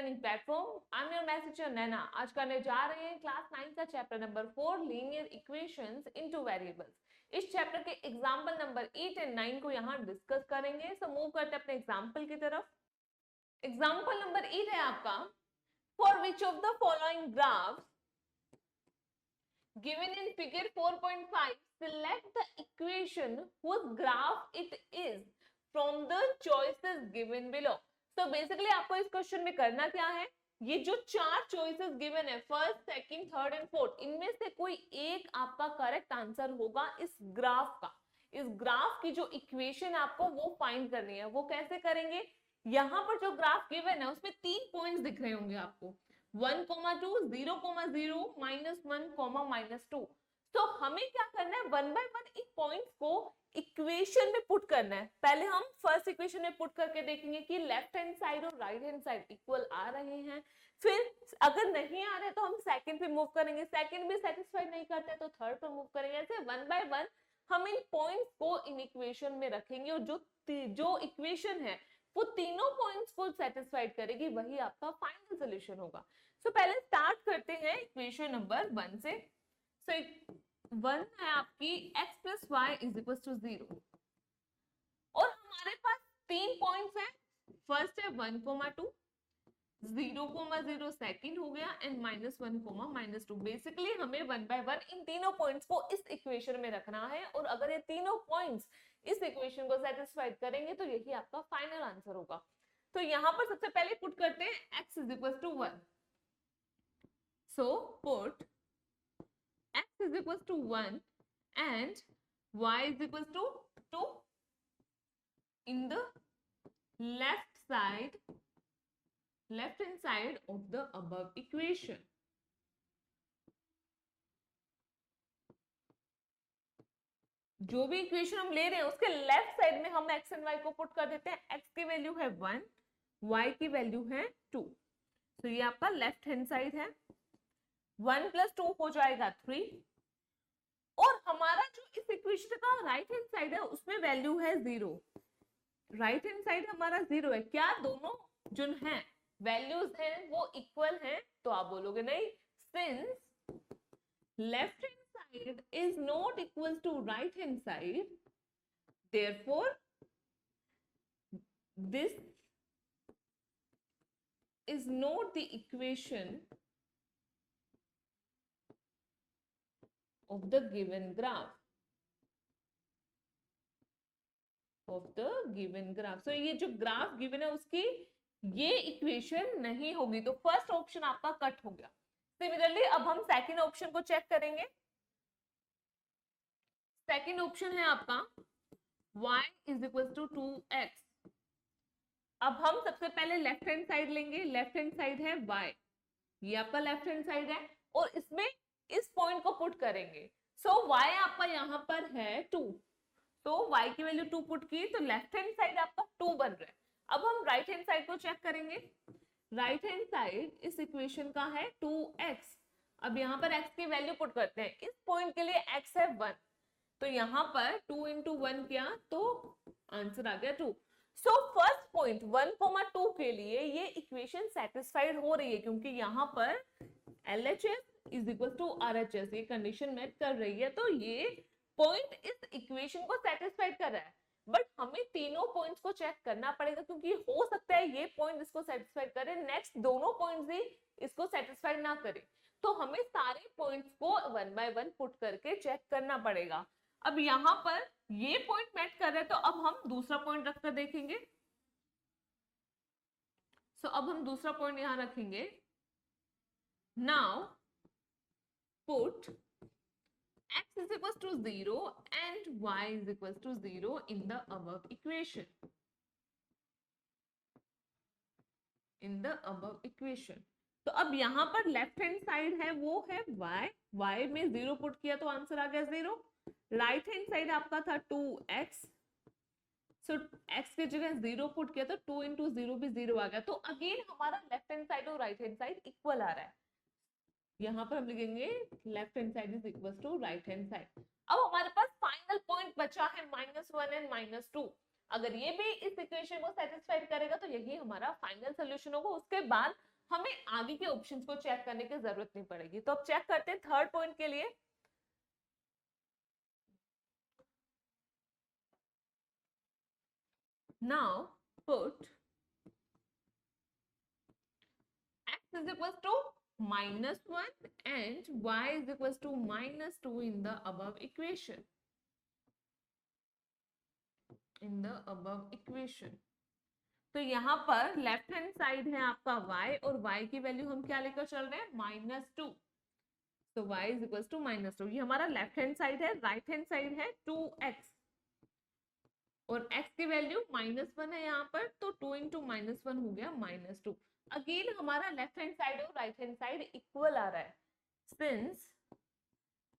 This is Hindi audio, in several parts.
Learning platform. I am your math teacher Naina. आज करने जा रहे हैं क्लास 9 का chapter number 4 linear equations in two variables. इस चैप्टर के एग्जांपल नंबर 8 एंड 9 को यहाँ डिस्कस करेंगे। सो मूव करते हैं अपने एग्जांपल की तरफ। एग्जांपल नंबर 8 है आपका, for which of the following graphs given in figure 4.5 select the equation whose graph it is from the choices given below। so basically आपको इस क्वेश्चन में करना क्या है, ये जो चार चॉइसेस गिवन है first second third and fourth, इनमें से कोई एक आपका करेक्ट आंसर होगा इस ग्राफ का। इस ग्राफ की जो इक्वेशन आपको वो फाइंड करनी है। वो कैसे करेंगे, यहाँ पर जो ग्राफ गिवन है उसमें 3 पॉइंट्स दिख रहे होंगे आपको, 1, 2, 0, 0, -1, -2। तो हमें क्या करना है, one by one in points को इक्वेशन में पुट करना है। पहले हम फर्स्ट इक्वेशन में पुट करके देखेंगे कि लेफ्ट हैंड साइड और राइट हैंड साइड इक्वल आ रहे हैं। फिर अगर नहीं आ रहे तो हम सेकंड पे मूव करेंगे, सेकंड भी सेटिस्फाइड नहीं करते तो थर्ड पे मूव करेंगे। ऐसे वन बाय वन हम इन पॉइंट्स को इन इक्वेशन में रखेंगे और जो इक्वेशन है वो तीनों पॉइंट्स को सेटिस्फाइड करेगी, वही आपका फाइनल सोल्यूशन होगा। सो पहले स्टार्ट करते हैं इक्वेशन नंबर 1 से। सो 1 है आपकी x plus y is equal to 0 और हमारे पास 3 पॉइंट्स हैं। फर्स्ट है 1, 2, 0, 0 सेकंड हो गया एंड -1, -2। बेसिकली हमें वन बाय वन इन तीनों पॉइंट्स को इस इक्वेशन में रखना है और अगर ये तीनों पॉइंट्स इस इक्वेशन को सेटिस्फाइड करेंगे तो यही आपका फाइनल आंसर होगा। तो यहाँ पर सबसे पहले पुट करते हैं x is equal to 1। So put x is equals to 1 and y is equals to 2 in the left hand side of the above equation। जो भी इक्वेशन हम ले रहे हैं उसके लेफ्ट साइड में हम x एंड y को पुट कर देते हैं। x की वैल्यू है 1, y की वैल्यू है 2। तो ये आपका लेफ्ट हैंड साइड है। 1 + 2 हो जाएगा 3 और हमारा जो इस इक्वेशन का राइट हैंड साइड है उसमें वैल्यू है 0। राइट हैंड साइड हमारा 0 है। क्या दोनों जो है वैल्यूज हैं वो इक्वल हैं? तो आप बोलोगे नहीं, since left hand side is not equal to right hand side therefore this is not the equation of the given graph so ये जो ग्राफ गिवन है उसकी ये इक्वेशन नहीं होगी, तो फर्स्ट ऑप्शन आपका कट हो गया। सिमिलरली अब हम सेकंड ऑप्शन को चेक करेंगे। सेकंड ऑप्शन है आपका y is equal to 2x। अब हम सबसे पहले लेफ्ट हैंड साइड लेंगे। लेफ्ट हैंड साइड है y, ये आपका लेफ्ट हैंड साइड है और इसमें इस पॉइंट को पुट करेंगे। सो y आपका यहाँ पर है 2, तो y की वैल्यू 2 पुट की तो लेफ्ट हैंड साइड आपका 2 बन रहा है। अब हम राइट हैंड साइड को चेक करेंगे। राइट हैंड साइड इस इक्वेशन का है 2x। अब यहाँ पर x की वैल्यू पुट करते हैं। इस पॉइंट के लिए x है 1, तो यहाँ पर 2 × 1 किया तो आंसर आ गया 2। सो फर्स्ट पॉइंट 1, 2 के लिए ये इक्वेशन सेटिस्फाइड हो रही है क्योंकि यहाँ पर LHS is equal to RHS, ये कंडीशन मैच कर रही है, तो ये पॉइंट इस इक्वेशन को सेटिस्फाइड कर रहा है। बट हमें तीनों पॉइंट्स को चेक करना पड़ेगा क्योंकि हो सकता है ये पॉइंट इसको सेटिस्फाइड करे, नेक्स्ट दोनों पॉइंट्स ही इसको सेटिस्फाइड ना करे। तो हमें सारे पॉइंट्स को वन बाय वन पुट करके चेक करना पड़ेगा। अब यहाँ पर ये पॉइंट मैच कर रहा है तो अब हम दूसरा पॉइंट रखकर देखेंगे। सो अब हम दूसरा पॉइंट यहाँ रखेंगे। Now put x is equals to 0 and y is equals to 0 in the above equation. तो अब यहाँ पर लेफ्ट हैंड साइड है वो है y में 0 पुट किया तो आंसर आ गया 0। राइट हैंड साइड आपका था 2x, सो x की जगह 0 पुट किया तो 2 × 0 भी 0 आ गया। तो अगेन हमारा लेफ्ट हैंड साइड और राइट हैंड साइड इक्वल आ रहा है। यहाँ पर हम लिखेंगे left hand side is equal to right hand side. अब हमारे पास फाइनल पॉइंट बचा है -1 एंड -2। अगर ये भी इस इक्वेशन को सेटिस्फाइड करेगा तो यही हमारा फाइनल सोल्यूशन होगा। उसके बाद हमें आगे के ऑप्शंस को चेक करने की जरूरत नहीं पड़ेगी। तो अब चेक करते हैं थर्ड पॉइंट के लिए। Now put x is equals to -1 and y is equals to -2 in the above equation. तो यहाँ पर लेफ्ट हैंड साइड है आपका y और y की वैल्यू हम क्या लेकर चल रहे हैं -2। तो y इज इक्वल टू -2, ये हमारा लेफ्ट हैंड साइड है। राइट हैंड साइड है 2x और x की वैल्यू -1 है यहाँ पर, तो 2 इंटू -1 हो गया -2। अगेन हमारा लेफ्ट हैंड साइड और राइट हैंड साइड इक्वल आ रहा है, since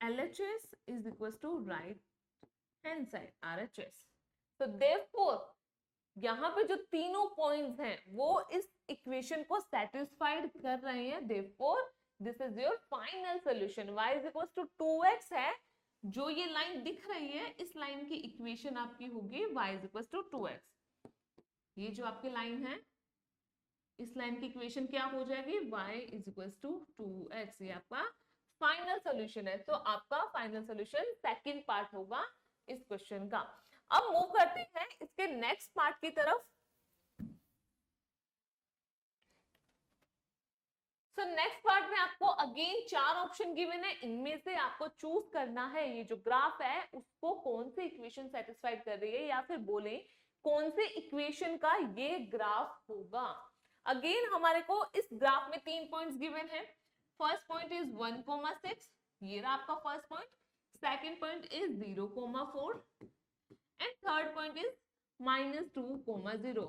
LHS is equals to right hand side RHS। तो therefore यहाँ पे जो तीनों पॉइंट्स हैं वो इस इक्वेशन को सेटिस्फाइड कर रहे हैं। therefore this is your final solution। y is equals to 2x है, जो ये लाइन दिख रही है इस लाइन की इक्वेशन आपकी होगी y is equals to 2x। ये जो आपकी लाइन है इस लाइन की इक्वेशन क्या हो जाएगी y is equals to 2x। ये आपका फाइनल सॉल्यूशन है। तो आपका फाइनल सॉल्यूशन सेकंड पार्ट होगा इस क्वेश्चन का। अब मूव करते हैं इसके नेक्स्ट पार्ट की तरफ। सो नेक्स्ट पार्ट में आपको अगेन 4 ऑप्शन गिवन है, इनमें से आपको चूज करना है ये जो ग्राफ है उसको कौन सी इक्वेशन सेटिस्फाइड कर रही है, या फिर बोले कौन से इक्वेशन का ये ग्राफ होगा। अगेन हमारे को इस ग्राफ में 3 पॉइंट्स गिवन है। फर्स्ट पॉइंट इज 1,6, ये रहा आपका first point. Second point is 0,4 and third point is -2,0।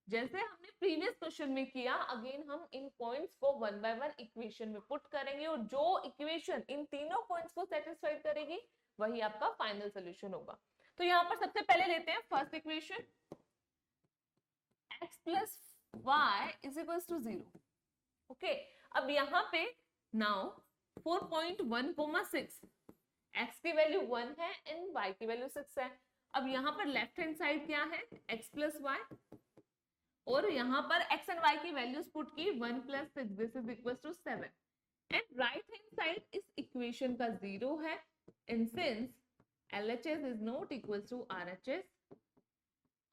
जैसे हमने प्रीवियस क्वेश्चन में किया, अगेन हम इन पॉइंट्स को 1 बाय 1 इक्वेशन में पुट करेंगे और जो इक्वेशन इन तीनों पॉइंट्स को सेटिस्फाई करेगी वही आपका फाइनल सॉल्यूशन होगा। तो यहाँ पर सबसे पहले लेते हैं फर्स्ट इक्वेशन, x प्लस y is equals to 0। Okay, अब यहाँ पे नाउ 4.1,6, x की वैल्यू 1 है एंड y की वैल्यू 6 है। अब यहाँ पर लेफ्ट हैंड साइड क्या है x प्लस y, और यहाँ पर x एंड y की वैल्यूज पुट की 1 plus 6, this is equal to 7 and right hand side इस इक्वेशन का 0 है and since LHS is not equal to RHS,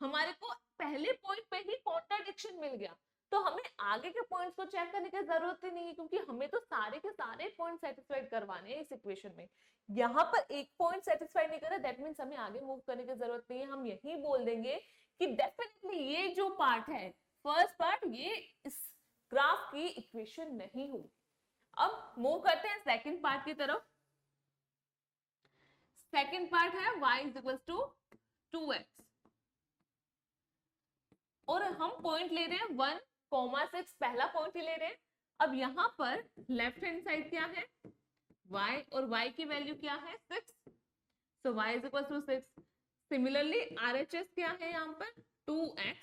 हमारे को पहले पॉइंट पे ही कॉन्ट्राडिक्शन मिल गया। तो हमें आगे के पॉइंट्स को चेक करने की जरूरत ही नहीं है, क्योंकि हमें तो सारे के सारे पॉइंट सेटिस्फाइड करवाने हैं इस इक्वेशन में। यहाँ पर एक पॉइंट सेटिस्फाइड नहीं कर रहा, दैट मींस हमें आगे मूव करने की जरूरत नहीं है। हम यही बोल देंगे कि डेफिनेटली ये जो पार्ट है फर्स्ट पार्ट, ये इस ग्राफ की इक्वेशन नहीं होगी। अब मूव करते हैं सेकंड पार्ट की तरफ। सेकंड पार्ट है y is equal to 2x और हम पॉइंट ले रहे हैं 1,6, पहला पॉइंट ही ले रहे हैं। अब यहाँ पर लेफ्ट हैंड साइड क्या है y और y की वैल्यू क्या है 6, so y is equal to 6। Similarly RHS क्या है यहाँ पर 2x,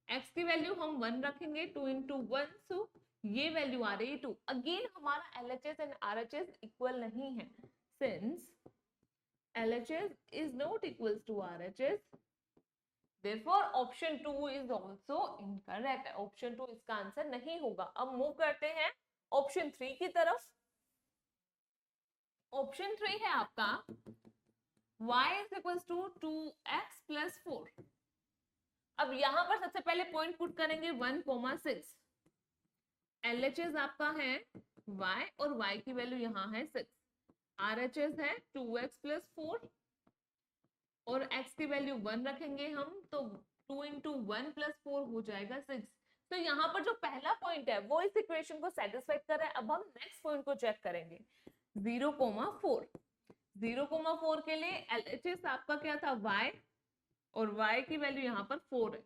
x की वैल्यू हम 1 रखेंगे, 2 इंटू 1, सो ये वैल्यू आ रही है 2। अगेन हमारा LHS एंड RHS इक्वल नहीं है, since LHS is not equals to RHS, therefore option 2 is also incorrect। option 2 इसका आंसर नहीं होगा। अब मूव करते हैं ऑप्शन 3 की तरफ। ऑप्शन 3 है आपका y is equals to 2x plus 4। अब यहां पर सबसे पहले पॉइंट पुट करेंगे 1,6, LHS आपका है y और y की वैल्यू यहाँ है 6, RHS है 2x plus 4 और x की वैल्यू 1 रखेंगे हम, तो 2 इंटू 1 प्लस 4 हो जाएगा 6। तो यहाँ पर जो पहला पॉइंट है वो इस इक्वेशन को सेटिस्फाई कर रहा है। अब हम नेक्स्ट पॉइंट को चेक करेंगे 0,4। 0,4 के लिए LHS आपका क्या था y और y की वैल्यू यहाँ पर 4 है।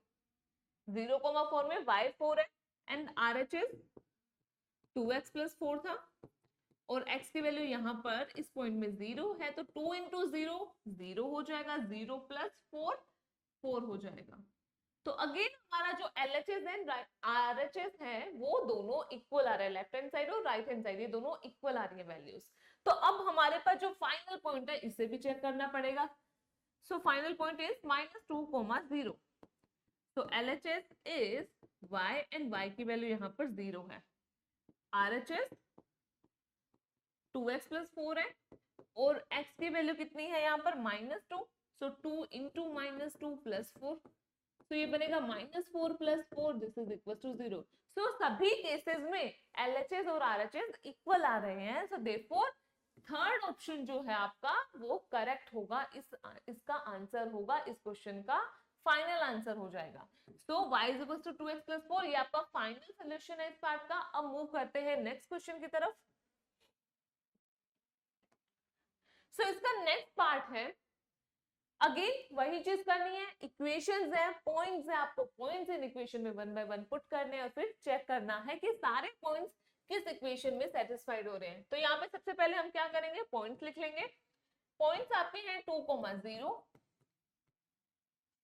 0,4 में y 4 है एंड RHS 2x प्लस 4 था और x की वैल्यू यहाँ पर इस पॉइंट में 0 है, तो 2 इंटू 0 0 हो जाएगा, 0 प्लस 4 4 हो जाएगा। तो अगेन हमारा जो LHS एंड RHS है वो दोनों इक्वल आ रहा है, लेफ्ट हैंड साइड और राइट हैंड साइड ये दोनों इक्वल आ रही है वैल्यूज। तो अब हमारे पास जो फाइनल पॉइंट है इसे भी चेक करना पड़ेगा। So final point is -2,0। तो LHS is y and y की वैल्यू यहाँ पर 0 है। RHS 2x प्लस 4 है और x की वैल्यू कितनी है यहाँ पर -2, सो 2 इंटू -2 प्लस 4, तो ये बनेगा -4 plus 4, this is equal to 0। So सभी केसेस में LHS और RHS इक्वल आ रहे हैं, सो देयरफॉर थर्ड ऑप्शन जो है आपका वो करेक्ट होगा, इसका आंसर होगा, इस क्वेश्चन का फाइनल आंसर हो जाएगा। So y is equal to 2x plus 4, ये आपका फाइनल सोल्यूशन है इस पार्ट का। अब मूव करते हैं नेक्स्ट क्वेश्चन की तरफ। सो इसका नेक्स्ट पार्ट है, अगेन वही चीज करनी है, इक्वेशंस है, पॉइंट्स है, आपको पॉइंट्स इन इक्वेशन में 1 बाय 1 पुट करने हैं और फिर चेक करना है कि सारे पॉइंट्स किस इक्वेशन में सेटिस्फाइड हो रहे हैं। तो यहाँ पे सबसे पहले हम क्या करेंगे, पॉइंट्स लिख लेंगे। पॉइंट्स आपके हैं 2,0,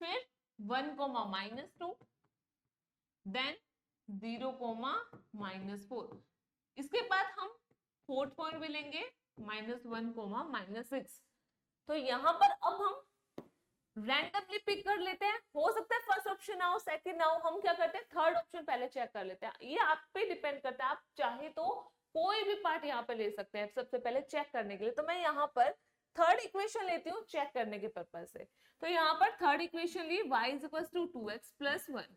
फिर 1,-2, देन 0,-4। इसके बाद हम फोर्थ पॉइंट भी लेंगे -1,-6। तो यहाँ पर अब हम रैंडमली पिक कर लेते हैं, हो सकता है फर्स्ट ऑप्शन आओ, सेकंड आओ, हम क्या करते हैं थर्ड ऑप्शन पहले चेक कर लेते हैं। ये आप पे डिपेंड करता है, आप चाहे तो कोई भी पार्ट यहाँ पे ले सकते हैं सबसे पहले चेक करने के लिए। तो मैं यहाँ पर थर्ड इक्वेशन लेती हूँ चेक करने के पर्पज से। तो यहाँ पर थर्ड इक्वेशन ली y is equal to 2x plus 1।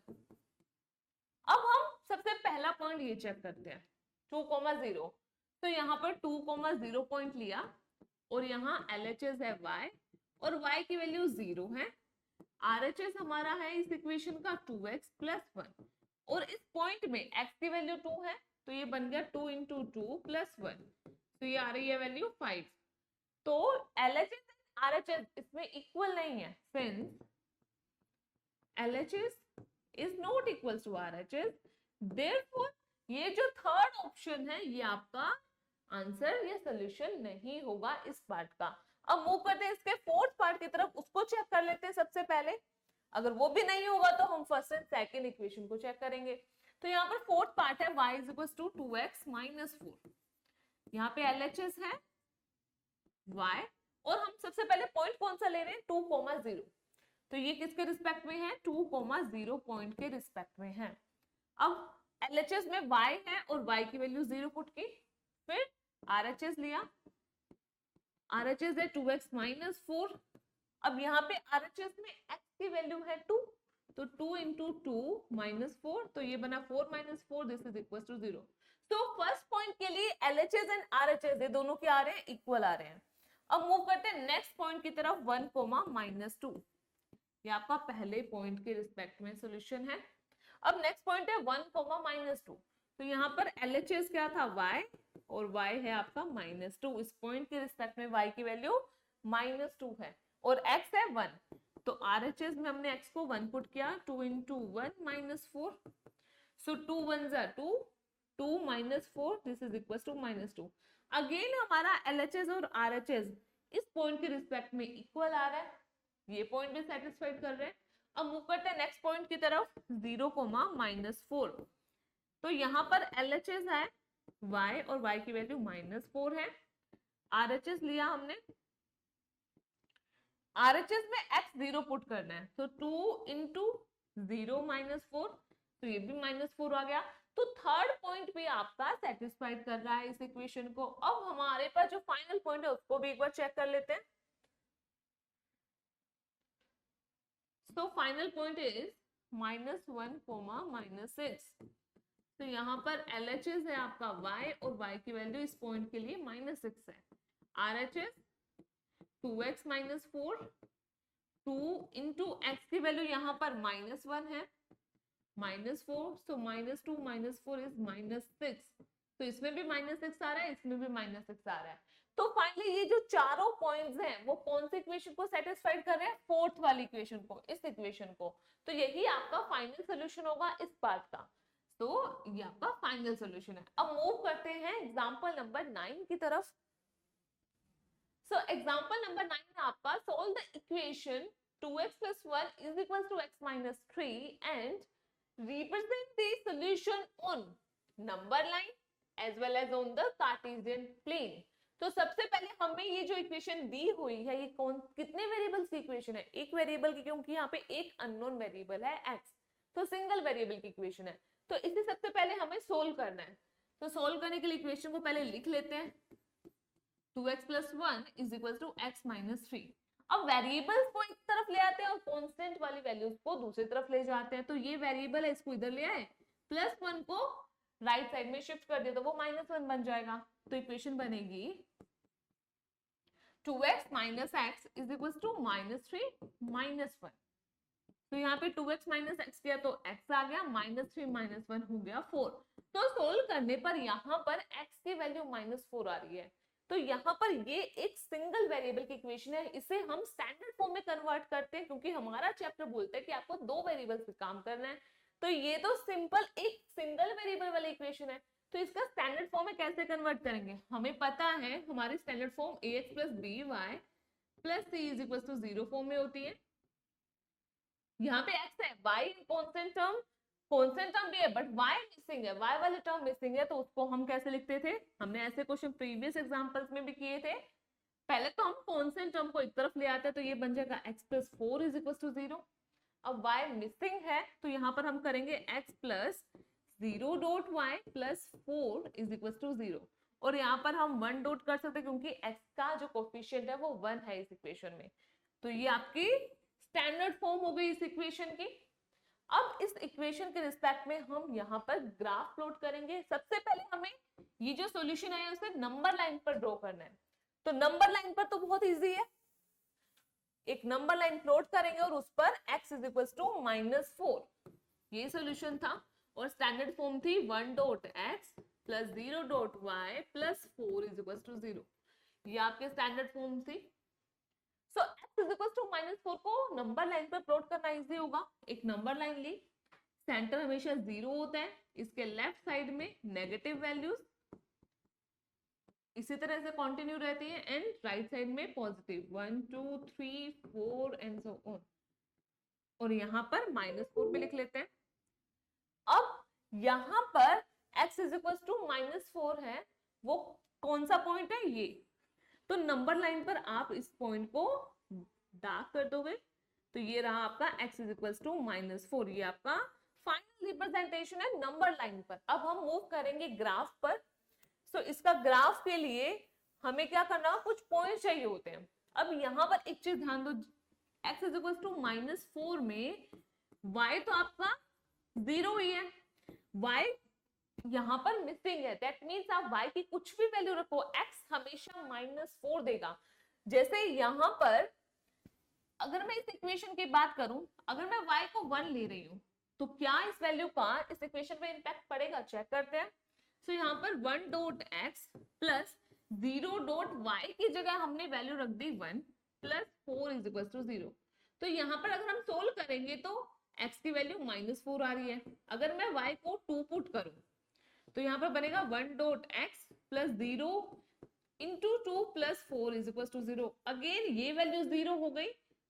अब हम सबसे पहला पॉइंट ये चेक करते हैं 2,0। तो यहाँ पर 2,0 पॉइंट लिया और यहाँ LHS है y और y की वैल्यू 0 है, RHS हमारा है इस इक्वेशन का 2x प्लस 1 और इस पॉइंट में x की वैल्यू 2 है, तो ये बन गया 2 इंटू 2 प्लस 1, तो ये आ रही है वैल्यू 5। तो LHS और RHS इसमें इक्वल नहीं है, since LHS is not equals to RHS, therefore ये जो थर्ड ऑप्शन है ये आपका आंसर या सोल्यूशन नहीं होगा इस पार्ट का। अब मूव करते हैं इसके फोर्थ पार्ट की तरफ, उसको चेक कर लेते हैं सबसे पहले। अगर वो भी नहीं होगा तो हम फर्स्ट एंड सेकंड इक्वेशन को चेक करेंगे। तो यहाँ पर फोर्थ पार्ट है y is equal to 2x minus 4। यहाँ पे LHS है y और हम सबसे पहले पॉइंट कौन सा ले रहे हैं 2,0। तो ये किसके रिस्पेक्ट में है 2,0 पॉइंट के रिस्पेक्ट में है। अब LHS में y है और y की वैल्यू 0 पुट की, फिर RHS लिया, RHS है 2x माइनस 4। अब यहाँ पे RHS में x की वैल्यू है 2, तो 2 इंटू 2 माइनस 4, तो ये बना 4 minus 4, this is equal to 0। तो फर्स्ट पॉइंट के लिए LHS एंड RHS ये दोनों क्या आ रहे हैं, इक्वल आ रहे हैं। अब मूव करते हैं नेक्स्ट पॉइंट की तरफ 1,-2। ये आपका पहले पॉइंट के रिस्पेक्ट में सॉल्यूशन है। अब नेक्स्ट पॉइंट है 1,-2। तो यहाँ पर LHS क्या था y और y है आपका -2, इस पॉइंट के रिस्पेक्ट में y की वैल्यू -2 है और x है 1, तो RHS में हमने x को 1 पुट किया, 2 इंटू 1 माइनस 4, सो 2 1 जा 2, 2 minus 4, this is equal to -2। Again हमारा LHS और RHS इस पॉइंट के रिस्पेक्ट में इक्वल आ रहा है, ये पॉइंट भी सेटिस्फाइड कर रहे हैं। अब मूव करते हैं नेक्स्ट पॉइंट की तरफ 0,-4। तो यहाँ पर LHS है y और y की वैल्यू -4 है, RHS लिया हमने, RHS में x 0 पुट करना है, तो 2 इंटू 0 माइनस 4, तो ये भी -4 आ गया। तो थर्ड पॉइंट भी आपका सेटिस्फाइड कर रहा है इस इक्वेशन को। अब हमारे पास जो फाइनल पॉइंट है उसको भी एक बार चेक कर लेते हैं। So final point is -1,-6। तो यहाँ पर LHS है आपका y और y की वैल्यू इस पॉइंट के लिए -6 है, RHS 2x minus 4, 2 into x की वैल्यू यहाँ पर -1 है, -4, so -2 - 4 इज -6, तो इसमें भी -6 आ रहा है, इसमें भी -6 आ रहा है। तो फाइनली ये जो चारों पॉइंट्स हैं वो कौन से इक्वेशन को सेटिस्फाइड कर रहे हैं, फोर्थ वाली इक्वेशन को, इस इक्वेशन को। तो यही आपका फाइनल सोल्यूशन होगा इस पार्ट का। तो ये आपका फाइनल सोल्यूशन है। अब मूव करते हैं एग्जांपल नंबर 9 की तरफ। सो एग्जांपल नंबर 9 है आपका, solve the equation 2x + 1 = x - 3 and represent the solution on number line as well as on the Cartesian plane। तो सबसे पहले हमें ये जो इक्वेशन दी हुई है ये कितने वेरिएबल्स की इक्वेशन है, एक वेरिएबल की, क्योंकि यहाँ पे एक अननोन वेरिएबल है x, तो सिंगल वेरिएबल की इक्वेशन है। तो इसे सबसे पहले हमें सोल्व करना है। तो सोल्व करने के लिए इक्वेशन को पहले लिख लेते हैं, 2x + 1 = x - 3। अब वेरिएबल्स को एक तरफ ले आते हैं और कांस्टेंट वाली वैल्यूज को दूसरी तरफ ले जाते हैं। तो ये वेरिएबल है, इसको इधर ले आए, +1 को राइट साइड में शिफ्ट कर दिया तो वो -1 बन जाएगा। तो इक्वेशन बनेगी 2x - x = -3 - 1। तो यहाँ पे 2x - x किया तो x आ गया, -3 - 1 हो गया 4। तो सोल्व करने पर यहाँ पर x की वैल्यू -4 आ रही है। तो यहाँ पर ये एक सिंगल वेरिएबल की इक्वेशन है, इसे हम स्टैंडर्ड फॉर्म में कन्वर्ट करते हैं क्योंकि हमारा चैप्टर बोलता है कि आपको 2 वेरिएबल्स पे काम करना है। तो ये तो सिंपल एक सिंगल वेरिएबल वाली इक्वेशन है, तो इसका स्टैंडर्ड फॉर्म में कैसे कन्वर्ट करेंगे? हमें पता है हमारी standard form ax + by + c = 0 form में होती है। यहाँ पे x है, y कांस्टेंट टर्म भी है बट y मिसिंग है, y वाली टर्म मिसिंग है, तो उसको हम कैसे लिखते थे? हमने ऐसे क्वेश्चन प्रीवियस एग्जांपल्स में भी किए थे। पहले तो हम कांस्टेंट टर्म को एक तरफ ले आते हैं, तो ये बन जाएगा x + 4 = 0। अब y मिसिंग है तो यहाँ पर हम करेंगे x + 0.y + 4 = 0। और यहाँ पर हम 1 डॉट कर सकते हैं क्योंकि x का जो कोफिशिएंट है वो 1 है इस इक्वेशन में। तो ये आपकी स्टैंडर्ड फॉर्म हो गई इस इक्वेशन की। अब इस इक्वेशन के रिस्पेक्ट में हम यहाँ पर ग्राफ प्लॉट करेंगे। सबसे पहले हमें ये जो सॉल्यूशन है उसे नंबर लाइन पर ड्रॉ करना है। तो नंबर लाइन पर तो बहुत इजी है, एक नंबर लाइन प्लॉट करेंगे और उस पर x = -4, ये सॉल्यूशन था। और स्टैंडर्ड फॉर्म थी 1.x + 0.y + 4 = 0, ये आपके स्टैंडर्ड फॉर्म थी। सो x = -4 को नंबर लाइन पर प्लॉट करना इजी होगा। एक नंबर लाइन ली, सेंटर हमेशा 0 होता है, इसके लेफ्ट साइड में नेगेटिव वैल्यूज इसी तरह से कंटिन्यू रहती है एंड राइट साइड में पॉजिटिव 1 2 3 4 एंड सो ऑन। और यहाँ पर -4 भी लिख लेते हैं। अब यहाँ पर x = -4 है, वो कौन सा पॉइंट है? ये। तो नंबर लाइन पर आप इस पॉइंट को डार्क कर दोगे तो ये रहा आपका x = -4, ये आपका फाइनल रिप्रेजेंटेशन है नंबर लाइन पर। अब हम मूव करेंगे ग्राफ पर। सो इसका ग्राफ के लिए हमें क्या करना, कुछ पॉइंट चाहिए होते हैं। अब यहाँ पर एक चीज ध्यान दो, x = -4 में y तो आपका 0 ही है, y यहाँ पर मिसिंग है, दैट मींस आप y की कुछ भी वैल्यू रखो x हमेशा -4 देगा। जैसे यहाँ पर अगर मैं इस इक्वेशन की बात करूं, अगर मैं y को 1 ले रही हूं तो क्या इस वैल्यू का इस इक्वेशन पे इंपैक्ट पड़ेगा? चेक करते हैं। सो यहाँ पर 1.x + 0.y की जगह हमने वैल्यू रख दी 1 + 4 = 0। तो यहाँ पर अगर हम सोल्व करेंगे तो x की वैल्यू -4 आ रही है। अगर मैं y को 2 पुट करूं तो यहाँ पर बनेगा 1.x + 0 × 2 + 4 = 0। अगेन ये वैल्यू 0 हो गई,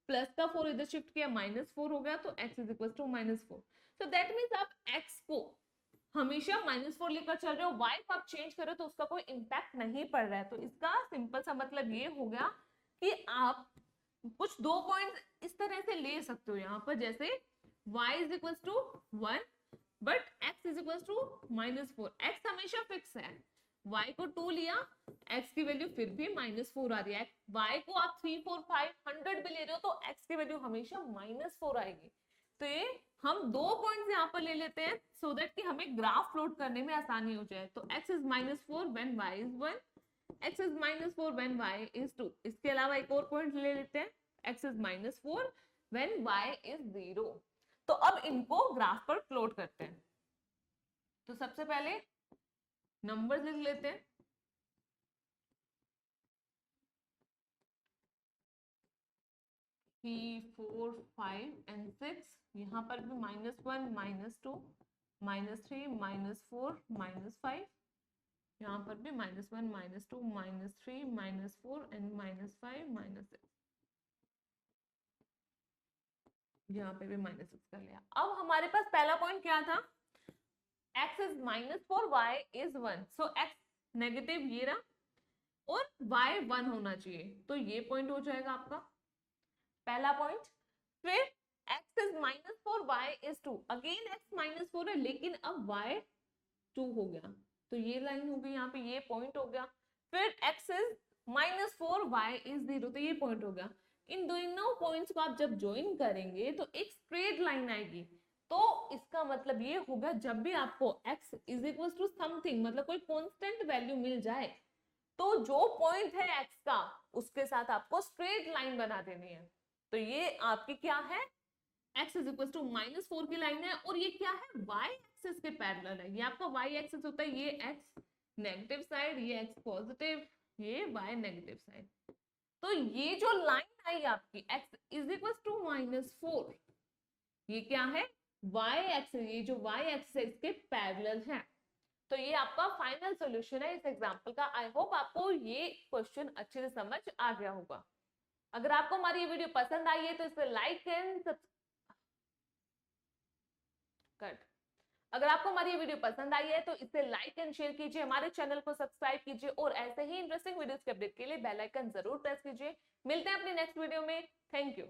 प्लस का 4 इधर शिफ्ट किया -4 हो गया, तो x = -4। सो दैट मींस आप x को हमेशा -4 लेकर चल रहे हो, y को आप चेंज करो तो उसका कोई इंपैक्ट नहीं पड़ रहा है। तो इसका सिंपल सा मतलब ये हो गया कि आप कुछ 2 पॉइंट इस तरह से ले सकते हो यहाँ पर, जैसे y = 1 बट x = -4। x हमेशा फिक्स है, y को 2 लिया, x की वैल्यू फिर भी -4 आ रही है। y को आप 3 4 5 100 भी ले रहे हो तो x की वैल्यू हमेशा -4 आएगी। तो ये हम 2 पॉइंट्स यहाँ पर ले लेते हैं सो दैट कि हमें ग्राफ प्लॉट करने में आसानी हो जाए। तो x is -4 when y is 1, x is -4 when y is 2। इसके अलावा एक और पॉइंट ले लेते हैं, x is -4 when y is 0। तो अब इनको ग्राफ पर प्लॉट करते हैं। तो सबसे पहले नंबर्स लिख लेते हैं। थ्री 4 5 एंड 6, यहाँ पर भी -1 -2 -3 -4 -5, यहाँ पर भी -1 -2 -3 -4 एंड -5 -6, यहाँ पे भी -6 कर लिया। अब हमारे पास पहला पॉइंट क्या था? x is -4 y is 1। So x negative ये रहा और y 1 होना चाहिए, तो ये पॉइंट हो जाएगा आपका पहला पॉइंट। फिर x is -4 y is 2, again x -4 है लेकिन अब y 2 हो गया, तो ये लाइन हो गई यहाँ पे, ये पॉइंट हो गया। फिर x इज -4, y इज 0, तो ये पॉइंट हो गया। इन दोनों पॉइंट्स को आप जब ज्वाइन करेंगे तो एक स्ट्रेट लाइन आएगी। तो इसका मतलब ये होगा जब भी आपको x is equal to something, मतलब कोई कांस्टेंट वैल्यू मिल जाए, तो जो पॉइंट है x का उसके साथ आपको स्ट्रेट लाइन बना देनी है। तो ये आपकी क्या है, x इज इक्वल टू -4 की लाइन है, और ये क्या है, y एक्सिस के पैरेलल है। ये आपका y एक्सिस होता है, ये x नेगेटिव साइड, ये x पॉजिटिव, ये y नेगेटिव साइड। तो ये जो लाइन आई आपकी x इज इक्वल टू -4, ये क्या है, y एक्सिस, ये जो y एक्सिस है इसके पैरेलल है। तो ये आपका फाइनल सॉल्यूशन है इस एग्जांपल का। आई होप आपको ये क्वेश्चन अच्छे से समझ आ गया होगा। अगर आपको हमारी ये वीडियो पसंद आई है तो इसे लाइक एंड अगर आपको हमारी ये वीडियो पसंद आई है तो इसे लाइक एंड शेयर कीजिए, हमारे चैनल को सब्सक्राइब कीजिए, और ऐसे ही इंटरेस्टिंग वीडियोस के अपडेट के लिए बेल आइकन जरूर प्रेस कीजिए। मिलते हैं अपने नेक्स्ट वीडियो में। Thank you.